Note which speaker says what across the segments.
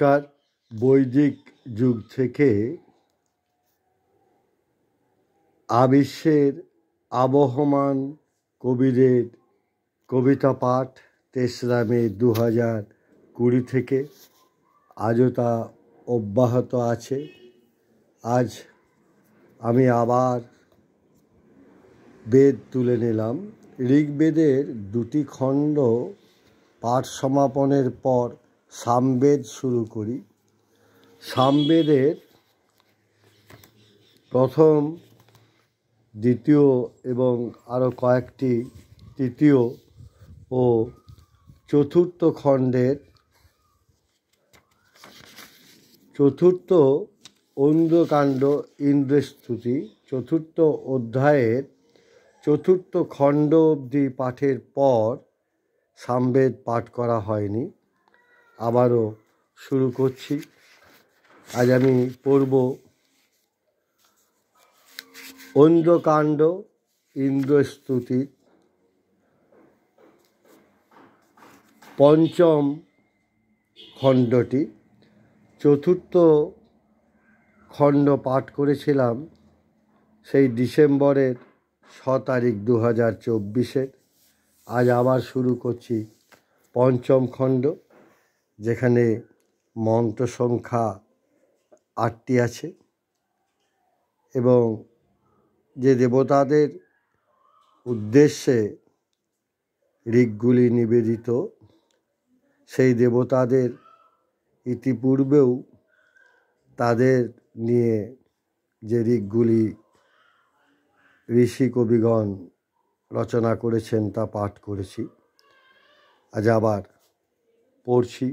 Speaker 1: নমস্কার। বৈদিক যুগ থেকে বিশ্বের আবহমান কবিদের কবিতা পাঠ ৩রা মে ২০২০ থেকে আজও তা অব্যাহত আছে। আজ আমি আবার বেদ তুলে নিলাম। ঋগ্বেদের ২টি খণ্ড পাঠ সমাপনের পর সামবেদ শুরু করি। সামবেদের প্রথম, দ্বিতীয় এবং আরও কয়েকটি তৃতীয় ও চতুর্থ খণ্ডের চতুর্থ ঐন্দ্রকাণ্ড ইন্দ্রস্তুতি চতুর্থ অধ্যায়ের চতুর্থ খণ্ড অবধি পাঠের পর সামবেদ পাঠ করা হয়নি। আবারও শুরু করছি। আজ আমি পড়ব ঐন্দ্রকাণ্ড ইন্দ্রস্তুতির পঞ্চম খণ্ডটি। চতুর্থ খণ্ড পাঠ করেছিলাম সেই ডিসেম্বরের 6 তারিখ 2024। আজ আবার শুরু করছি পঞ্চম খণ্ড, যেখানে মন্ত্র সংখ্যা 8টি আছে এবং যে দেবতাদের উদ্দেশ্যে ঋগগুলি নিবেদিত, সেই দেবতাদের ইতিপূর্বেও তাদের নিয়ে যে ঋগগুলি ঋষি কবিগণ রচনা করেছেন তা পাঠ করেছি। আজ আবার পড়ছি।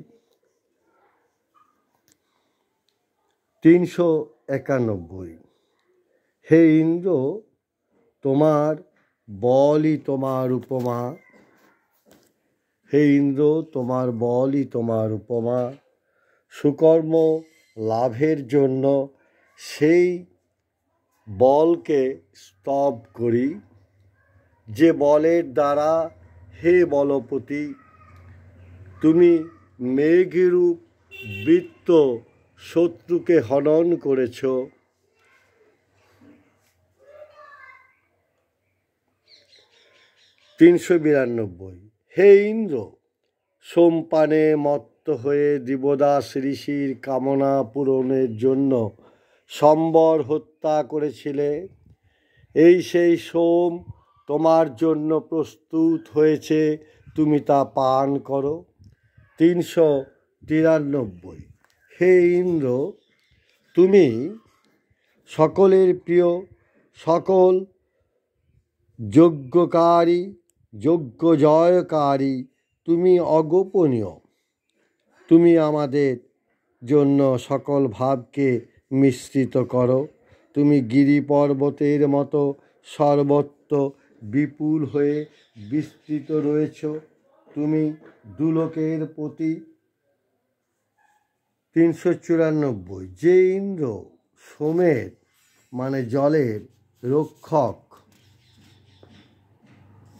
Speaker 1: 391। হে ইন্দ্র, তোমার বলই তোমার উপমা। হে ইন্দ্র, তোমার বলই তোমার উপমা। সুকর্ম লাভের জন্য সেই বলকে স্তব করি, যে বলের দ্বারা হে বলপতি তুমি মেঘরূপ বৃত্ত শত্রুকে হনন করেছ। 392। হে ইন্দ্র, সোমপানে মত্ত হয়ে দিবদাস ঋষির কামনা পূরণের জন্য সম্বর হত্যা করেছিলে। এই সেই সোম তোমার জন্য প্রস্তুত হয়েছে, তুমি তা পান করো। 393। হে ইন্দ্র, তুমি সকলের প্রিয়, সকল যজ্ঞকারী, যজ্ঞ জয়কারী, তুমি অগোপনীয়। তুমি আমাদের জন্য সকল ভাবকে মিশ্রিত করো। তুমি গিরি পর্বতের মতো সর্বত্র বিপুল হয়ে বিস্তৃত রয়েছ। তুমি দুলোকের পতি। 394। যে ইন্দ্র সোমের মানে জলের রক্ষক,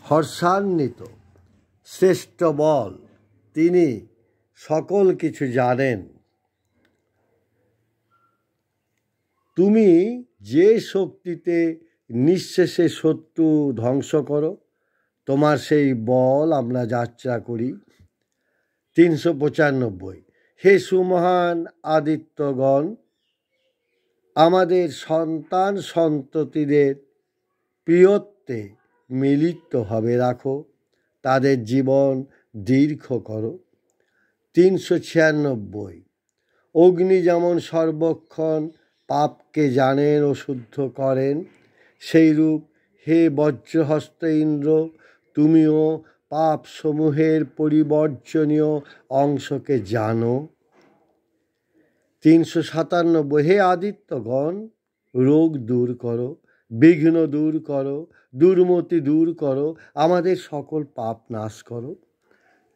Speaker 1: হর্ষান্বিত শ্রেষ্ঠ বল, তিনি সকল কিছু জানেন। তুমি যে শক্তিতে নিঃশেষে শত্রু ধ্বংস করো, তোমার সেই বল আমরা যাত্রা করি। 395। হে সুমহান আদিত্যগণ, আমাদের সন্তান সন্ততিদের প্রিয়ত্বে মিলিতভাবে রাখো, তাদের জীবন দীর্ঘ করো। 396। অগ্নি যেমন সর্বক্ষণ পাপকে জানেন ও শুদ্ধ করেন, সেইরূপ হে বজ্রহস্ত ইন্দ্র, তুমিও পাপ সমূহের পরিবর্জনীয় অংশকে জানো। 397। হে আদিত্যগণ, রোগ দূর করো, বিঘ্ন দূর করো, দুর্মতি দূর করো, আমাদের সকল পাপ নাশ করো।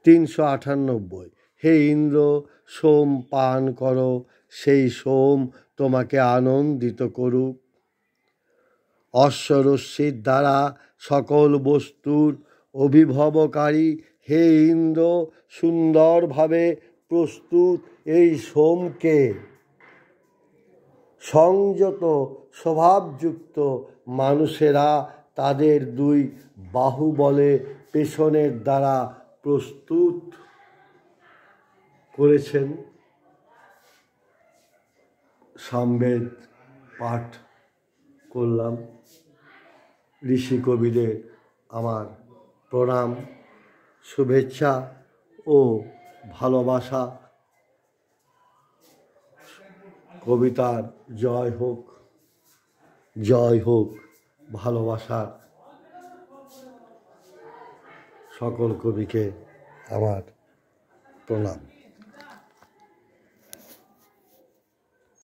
Speaker 1: 398। হে ইন্দ্র, সোম পান করো, সেই সোম তোমাকে আনন্দিত করুক। অশ্বরশ্মির দ্বারা সকল বস্তুর অভিভবকারী হে ইন্দ্র, সুন্দরভাবে প্রস্তুত এই সোমকে সংযত স্বভাবযুক্ত মানুষেরা তাদের দুই বাহুবলে পেছনের দ্বারা প্রস্তুত করেছেন। সামবেদ পাঠ করলাম। ঋষি কবিদের আমার প্রণাম, শুভেচ্ছা ও ভালোবাসা। কবিতার জয় হোক, জয় হোক ভালোবাসার। সকল কবিকে আমার প্রণাম।